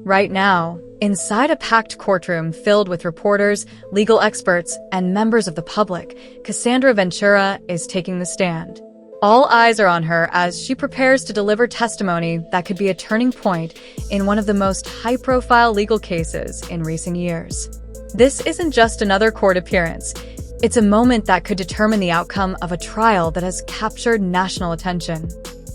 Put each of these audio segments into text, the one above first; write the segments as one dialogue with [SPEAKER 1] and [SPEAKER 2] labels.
[SPEAKER 1] Right now, inside a packed courtroom filled with reporters, legal experts, and members of the public, Cassandra Ventura is taking the stand. All eyes are on her as she prepares to deliver testimony that could be a turning point in one of the most high-profile legal cases in recent years. This isn't just another court appearance. It's a moment that could determine the outcome of a trial that has captured national attention.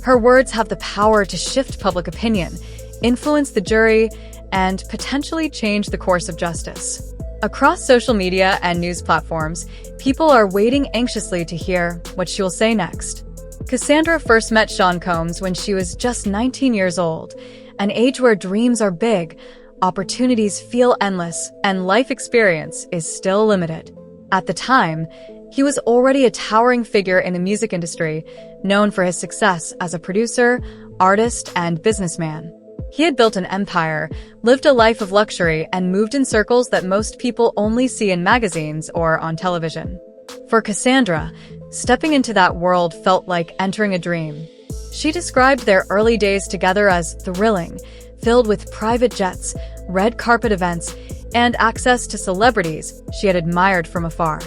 [SPEAKER 1] Her words have the power to shift public opinion, influence the jury, and potentially change the course of justice. Across social media and news platforms, people are waiting anxiously to hear what she'll say next. Cassandra first met Sean Combs when she was just 19 years old, an age where dreams are big, opportunities feel endless, and life experience is still limited. At the time, he was already a towering figure in the music industry, known for his success as a producer, artist, and businessman. He had built an empire, lived a life of luxury, and moved in circles that most people only see in magazines or on television. For Cassandra, stepping into that world felt like entering a dream. She described their early days together as thrilling, filled with private jets, red carpet events, and access to celebrities she had admired from afar.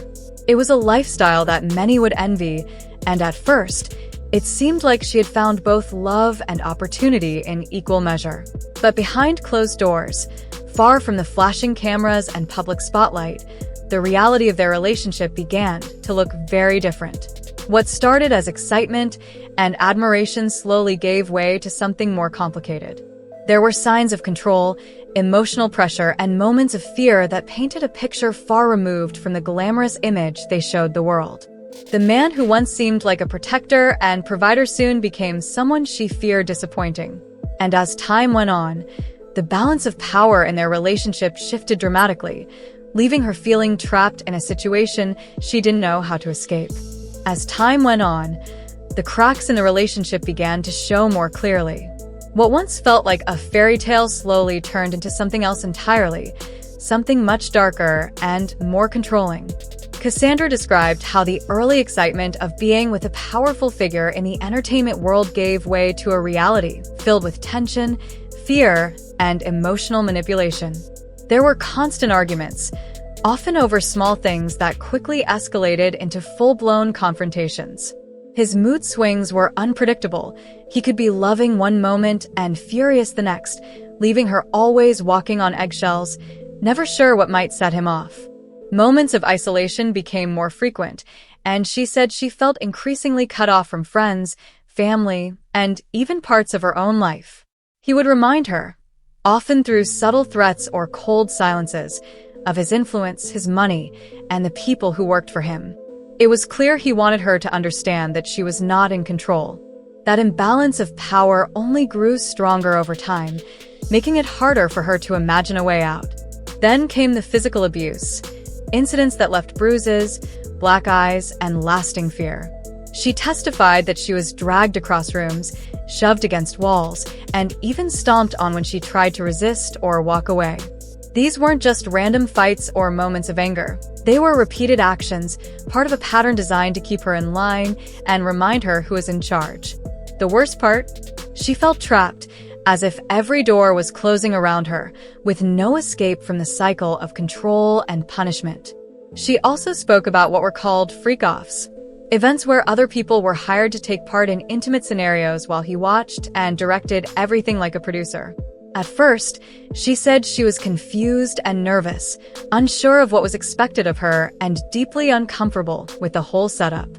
[SPEAKER 1] It was a lifestyle that many would envy, and at first, it seemed like she had found both love and opportunity in equal measure. But behind closed doors, far from the flashing cameras and public spotlight, the reality of their relationship began to look very different. What started as excitement and admiration slowly gave way to something more complicated. There were signs of control, emotional pressure, and moments of fear that painted a picture far removed from the glamorous image they showed the world. The man who once seemed like a protector and provider soon became someone she feared disappointing. And as time went on, the balance of power in their relationship shifted dramatically, leaving her feeling trapped in a situation she didn't know how to escape. As time went on, the cracks in the relationship began to show more clearly. What once felt like a fairy tale slowly turned into something else entirely, something much darker and more controlling. Cassandra described how the early excitement of being with a powerful figure in the entertainment world gave way to a reality filled with tension, fear, and emotional manipulation. There were constant arguments, often over small things that quickly escalated into full-blown confrontations. His mood swings were unpredictable. He could be loving one moment and furious the next, leaving her always walking on eggshells, never sure what might set him off. Moments of isolation became more frequent, and she said she felt increasingly cut off from friends, family, and even parts of her own life. He would remind her, often through subtle threats or cold silences, of his influence, his money, and the people who worked for him. It was clear he wanted her to understand that she was not in control. That imbalance of power only grew stronger over time, making it harder for her to imagine a way out. Then came the physical abuse, incidents that left bruises, black eyes, and lasting fear. She testified that she was dragged across rooms, shoved against walls, and even stomped on when she tried to resist or walk away. These weren't just random fights or moments of anger. They were repeated actions, part of a pattern designed to keep her in line and remind her who was in charge. The worst part? She felt trapped, as if every door was closing around her, with no escape from the cycle of control and punishment. She also spoke about what were called freak-offs, events where other people were hired to take part in intimate scenarios while he watched and directed everything like a producer. At first, she said she was confused and nervous, unsure of what was expected of her, and deeply uncomfortable with the whole setup.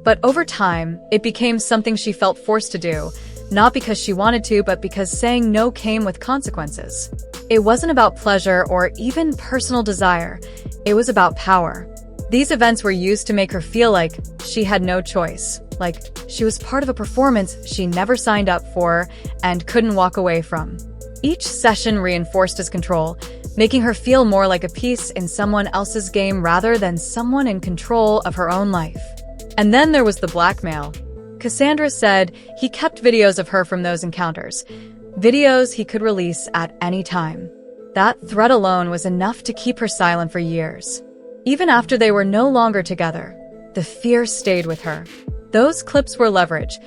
[SPEAKER 1] But over time, it became something she felt forced to do, not because she wanted to, but because saying no came with consequences. It wasn't about pleasure or even personal desire. It was about power. These events were used to make her feel like she had no choice, like she was part of a performance she never signed up for and couldn't walk away from. Each session reinforced his control, making her feel more like a piece in someone else's game rather than someone in control of her own life. And then there was the blackmail. Cassandra said he kept videos of her from those encounters, videos he could release at any time. That threat alone was enough to keep her silent for years. Even after they were no longer together, the fear stayed with her. Those clips were leverage,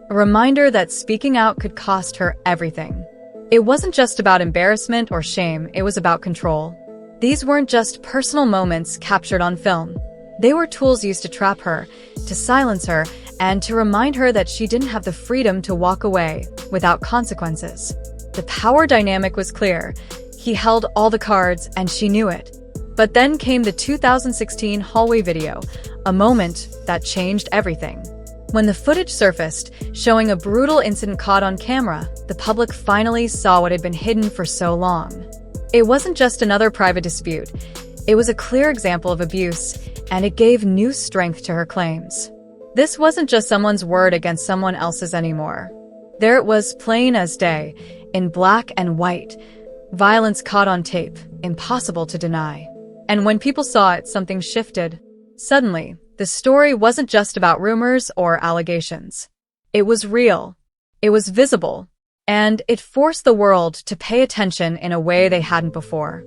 [SPEAKER 1] a reminder that speaking out could cost her everything. It wasn't just about embarrassment or shame, it was about control. These weren't just personal moments captured on film. They were tools used to trap her, to silence her, and to remind her that she didn't have the freedom to walk away without consequences. The power dynamic was clear. He held all the cards, and she knew it. But then came the 2016 hallway video, a moment that changed everything. When the footage surfaced, showing a brutal incident caught on camera, the public finally saw what had been hidden for so long. It wasn't just another private dispute. It was a clear example of abuse, and it gave new strength to her claims. This wasn't just someone's word against someone else's anymore. There it was, plain as day, in black and white. Violence caught on tape, impossible to deny. And when people saw it, something shifted. Suddenly, the story wasn't just about rumors or allegations. It was real. It was visible. And it forced the world to pay attention in a way they hadn't before.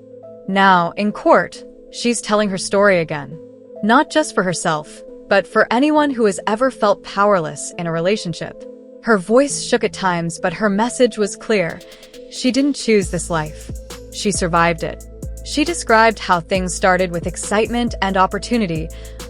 [SPEAKER 1] Now, in court, she's telling her story again. Not just for herself, but for anyone who has ever felt powerless in a relationship. Her voice shook at times, but her message was clear. She didn't choose this life. She survived it. She described how things started with excitement and opportunity,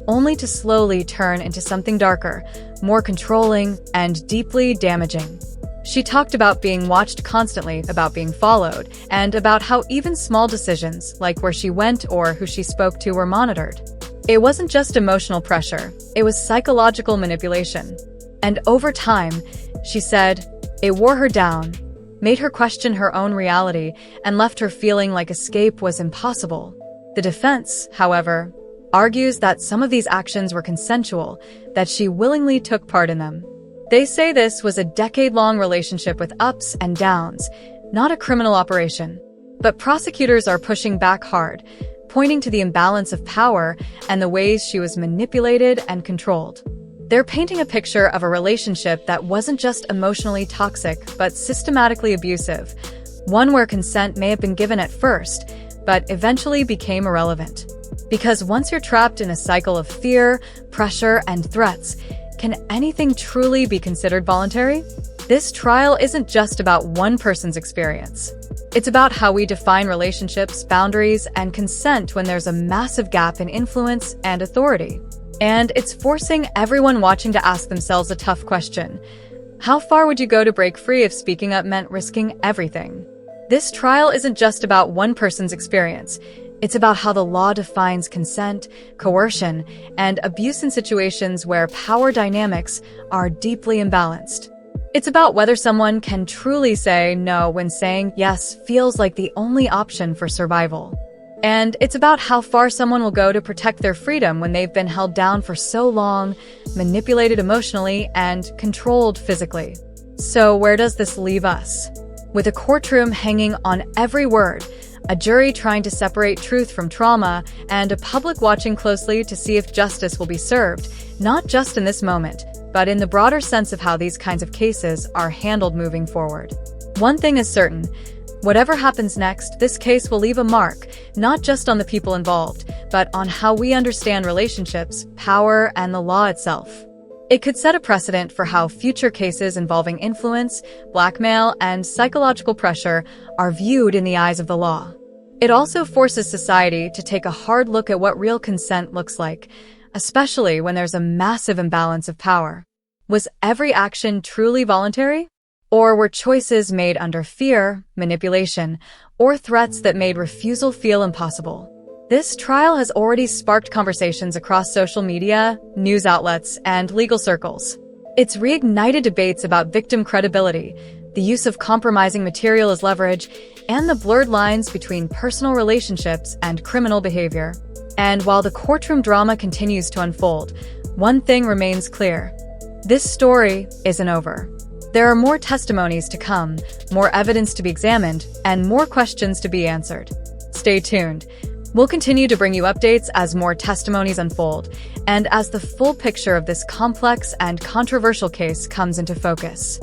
[SPEAKER 1] only to slowly turn into something darker, more controlling, and deeply damaging. She talked about being watched constantly, about being followed, and about how even small decisions, like where she went or who she spoke to, were monitored. It wasn't just emotional pressure, it was psychological manipulation. And over time, she said, it wore her down, made her question her own reality, and left her feeling like escape was impossible. The defense, however, argues that some of these actions were consensual, that she willingly took part in them. They say this was a decade-long relationship with ups and downs, not a criminal operation. But prosecutors are pushing back hard, pointing to the imbalance of power and the ways she was manipulated and controlled. They're painting a picture of a relationship that wasn't just emotionally toxic, but systematically abusive, one where consent may have been given at first, but eventually became irrelevant. Because once you're trapped in a cycle of fear, pressure, and threats, can anything truly be considered voluntary? This trial isn't just about one person's experience. It's about how we define relationships, boundaries, and consent when there's a massive gap in influence and authority. And it's forcing everyone watching to ask themselves a tough question. How far would you go to break free if speaking up meant risking everything? This trial isn't just about one person's experience. It's about how the law defines consent, coercion, and abuse in situations where power dynamics are deeply imbalanced. It's about whether someone can truly say no when saying yes feels like the only option for survival. And it's about how far someone will go to protect their freedom when they've been held down for so long, manipulated emotionally, and controlled physically. So where does this leave us? With a courtroom hanging on every word, a jury trying to separate truth from trauma, and a public watching closely to see if justice will be served, not just in this moment, but in the broader sense of how these kinds of cases are handled moving forward. One thing is certain. Whatever happens next, this case will leave a mark, not just on the people involved, but on how we understand relationships, power, and the law itself. It could set a precedent for how future cases involving influence, blackmail, and psychological pressure are viewed in the eyes of the law. It also forces society to take a hard look at what real consent looks like, especially when there's a massive imbalance of power. Was every action truly voluntary? Or were choices made under fear, manipulation, or threats that made refusal feel impossible? This trial has already sparked conversations across social media, news outlets, and legal circles. It's reignited debates about victim credibility, the use of compromising material as leverage, and the blurred lines between personal relationships and criminal behavior. And while the courtroom drama continues to unfold, one thing remains clear. This story isn't over. There are more testimonies to come, more evidence to be examined, and more questions to be answered. Stay tuned. We'll continue to bring you updates as more testimonies unfold, and as the full picture of this complex and controversial case comes into focus.